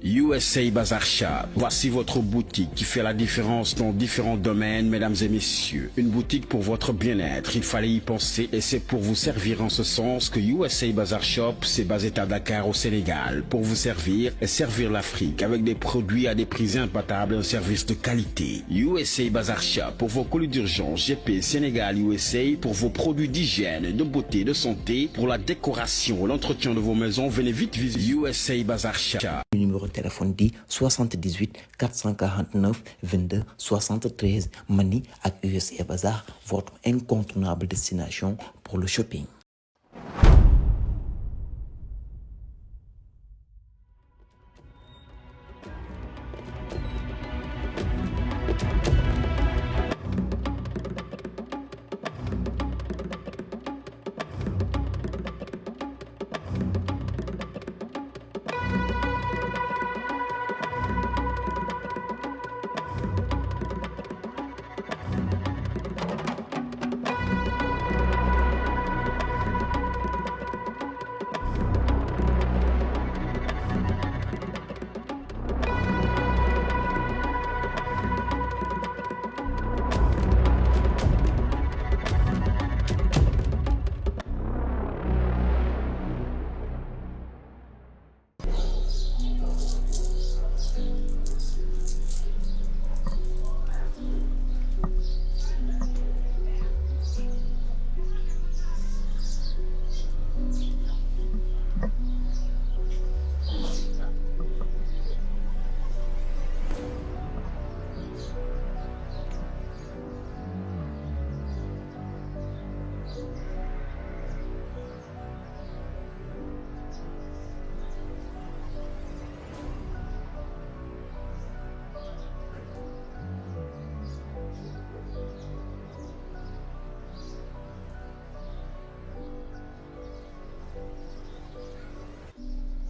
USA Bazar Shop, voici votre boutique qui fait la différence dans différents domaines, mesdames et messieurs. Une boutique pour votre bien-être, il fallait y penser et c'est pour vous servir en ce sens que USA Bazar Shop s'est basé à Dakar au Sénégal pour vous servir et servir l'Afrique avec des produits à des prix imbattables et un service de qualité. USA Bazar Shop pour vos colis d'urgence, GP Sénégal USA pour vos produits d'hygiène, de beauté, de santé, pour la décoration, l'entretien de vos maisons, venez vite visiter USA Bazar Shop. Numéro de téléphone dit 78 449 22 73 Mani ak USA Bazar, votre incontournable destination pour le shopping.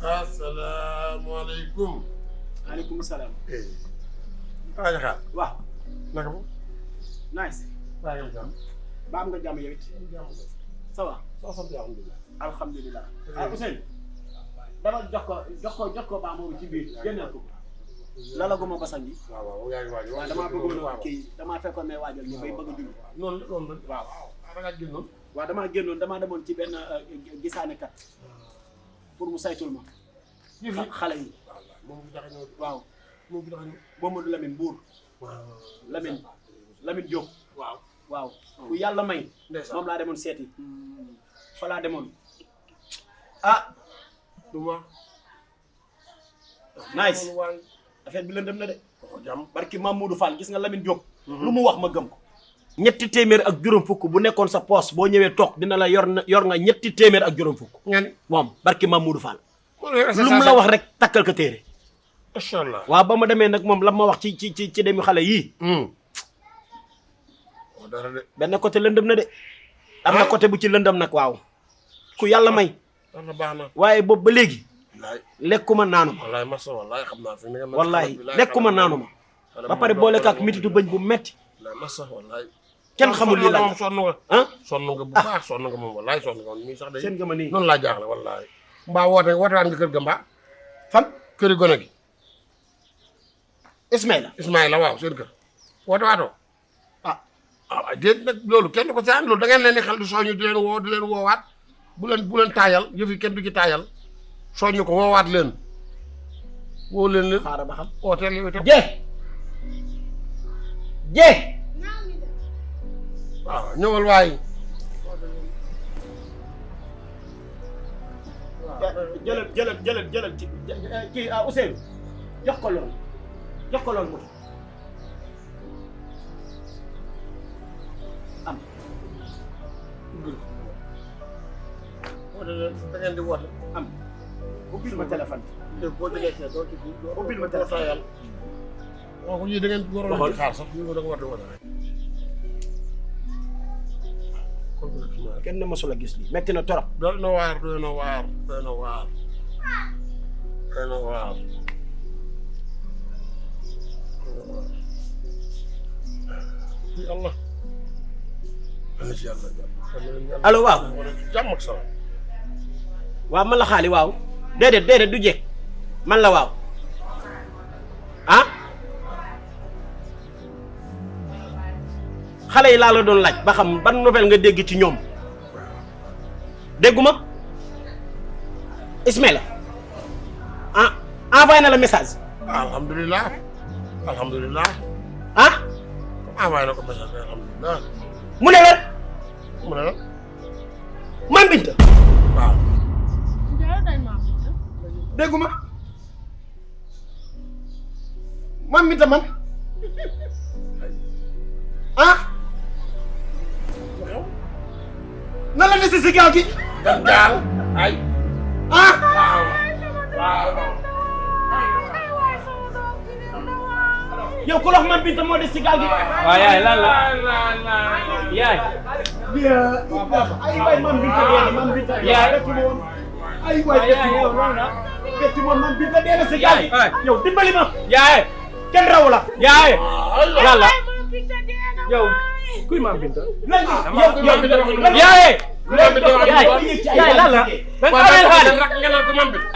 Asalaamaaleykum. maaleykum salaam. Alaaji Xaar. waaw. naka moom. nice. maa ngi am jàmm. ba am nga jàmm yow it. ça va. sant alhamdulilah. alhamdulilah. ah Ousseynou. dama jox ko baa moomu ci biir génneel ko. lala gu ma ko sañ. waaw yaa ngi waaj. waaw damaa bëggoon a kii damaa fekkoon ne waajal ñu bay bëgg a julli. noonu la. waaw. da ngaa génnoon. waaw damaa génnoon damaa demoon ci benn gisaane kat pour mu saytul ma. xale yi. moom bu tax a ñëw. waaw. moom bu tax a ñëw. Mamadou Lamine Mbour. waaw. Lamine Diop. waaw. ku yàlla may. moom laa demoon seeti. fa laa demoon. ah. du ma. nice. affaire bi lëndëm na de. jàmm. barki Mamadou Fall gis nga Lamine Diop. lu mu wax ma gëm ko. ñetti téeméer ak juróom fukk bu nekkoon sa poos boo ñëwee toog dina la yor nga ñetti téeméer ak juróom fukk. ngeen. moom barki Mamadou Fall. lu mu la wax rek takkal ko téere. macha allah. waaw ba ma demee nag moom la ma wax ci demi xale yii. dara de. benn côté lëndëm na de. am na côté bu ci lëndëm nag waaw. ku yàlla may. dara baax na. waaye boobu ba léegi. wallaay. lekkuma naanu ma. wallaay masa wallaay xam naa fi nga. wallaay lekkuma naanu ma. ba pare boole kaak mititu bëñ bu metti. wallaay masa wallaay. kenn xamul lii la sonn nga. ah sonn nga bu baax sonn nga moom wallaay sonn nga moom mii sax day. seen nga ma nii noonu laa jaaxle wallaay. mbaa woote waan nga kër ga mbaa. fan. këri gone gi. Ismaïla waaw seen kër. woote waatoo. ah déet nag loolu kenn du ko saan loolu da ngeen leen di xel di soññu di leen woowaat bu leen taayal yëf yi kenn du ci taayal soññu ko woowaat leen. woo leen. xaaral ba xam. wooteel yow itam. jee. waaw ñëwal waay. jëlal ci kii Ousseynou jox ko loolu moto am. woote leen da ngeen di woote. am ubbil ma téléphone bi. boo jógee see doo ci ubbil ma téléphone yàlla. waaw ko yii da ngeen waroon di xaar sax ñu da nga war di woote rek. kenn mësul a gis lii metti na torop. doy na waar. Allah. allo waaw. jàmm ak salaam. waaw man la xaali waaw. déedéet du jeeg man la waaw. xale yi laa la doon laaj ba xam ban nouvelle nga dégg ci ñoom dégguma Ismaïla ah envoyé na la message. alhamdulilah alhamdulilah. ah. envoyé na ko message alhamdulilah. mu ne la. mu ne la. Mame Binta. waaw. dégguma Mame Binta man ah. nan la dese si gaal gi. gaal ay. ah. waaw. yow ku la wax Mame Binta moo des si gaal gi. waaw yaay lan la yaay. ay waay Mame Binta dee na Mame Binta. yaay ay waay yaay yow lan la. betti moom Mame Binta dee na si gaal gi. yow dimbali ma. yaay kenn raw la. yaay lan la yow kuy Mame Binta. yaay yaay lan la. da nga amee xaalis rek nga naan ko Mame Binta.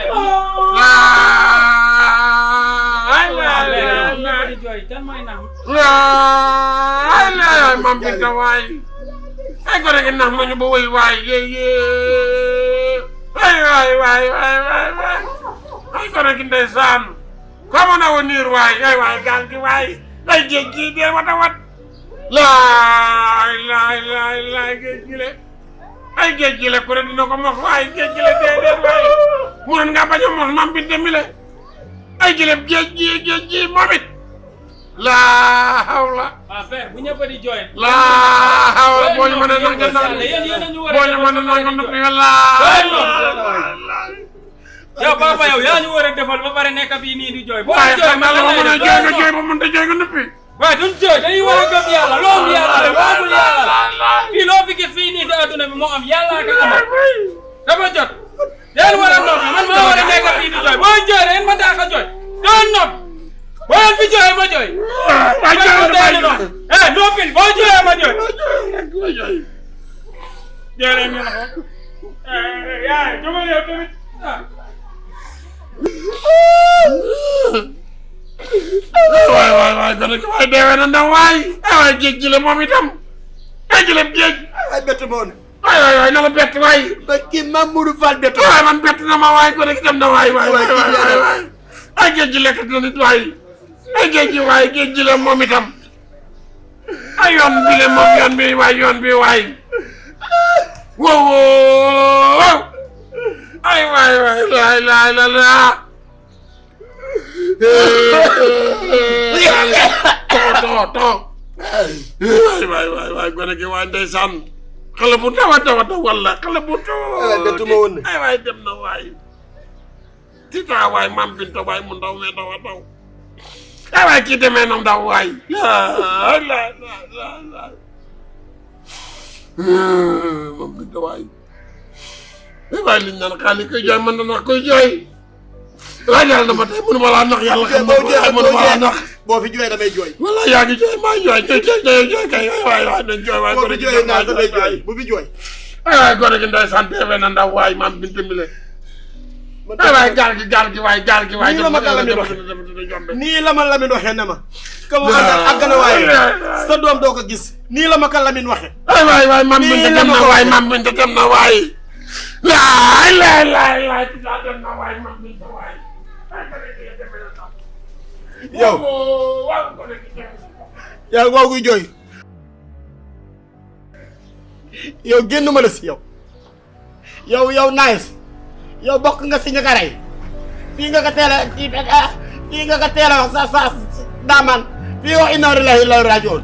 ay Mame Binta waay. ay ko rek nax ma ñu ba wëy waay ay waay ay ko rek ndeysaan comme na wo niir waay ay waay gaal gi waay ay géej gi dee wata wat laay géej gi le ay géej gi le ku ne dina ko mos waay géej gi le dee waay mënoon nga bañ a mos Mame Binta mi le ay gilem géej gi moom it laa hawla ah père bu ñëpp di jooy. laa hawla boo ñu mën a nanga boo ñu mën a nanga ndox mi yow papa yow yaa ñu war a defal ba pare nekk fii nii di jooy. boo waaye jooy xam naa la ma mën a jooy nga jooy ba mën ta jooy nga noppi waaye duñ jooy dañuy war a gëm yàlla loolu yàlla la loolu yàlla la fii loo fi gis fii nii si adduna bi moo am yàlla ka amal dafa jot. yéen war a noppi man maa war a nekk fii di jooy boo jooy rek ma daa ko jooy doon nopp boo fi jooy ma jooy. waay jooy noppil boo jooyee ma jooy. jooy ñu la ko. yaay jógal yow tamit waay gone gi waay deewee na ndaw waay waay géej gi la moom itam ay gilem géej ay bett ma woon. waay na la bett waay ba kii Mamadou Fall bett. waay man bett na ma waay gone gi dem na waay ay géej gi lekk na nit waay ay géej gi waay géej gi la moom itam ay yoon bi le moom yoon bi waay wow ay waay la to waay gone gi waay ndeysaan xale bu ndaw walla xale bu bettu ma woon ay waay dem na waay tita waay Mame Binta waay mu ndaw wee daw ay waay kii demee na ndaw waay la Mame Binta waay ay waay liñ naan xaalis koy jooy mën na nax koy jooy waay yàlla na ma tey mënu ma laa nax yàlla xam na mënu ma laa nax boo fi jooy damay jooy. wala yaa ngi jooy maa jooy kay waay nañ jooy waay boo fi jooy naa damay jooy bu fi jooy. ay waay gone gi ndeysaan teewee na ndaw waay Mame Binta mi le ay waay gaal gi waay nii la ma ko Lamine waxee nii la ma Lamine waxee ne ma ka mu àndal ak gën a waay sa doom doo ko gis nii la ma ko Lamine waxee. ay waay Mame Binta dem na waay Mame Binta dem na waay laay dem na waay Mame Binta waay yow yaa ngi waaw guy jooy yow génn ma la si yow nice yow bokk nga si ñu ko rey fii nga ko teel a wax sa daamaan fii wax inna lillahi wa inna ilayhi raaji'uun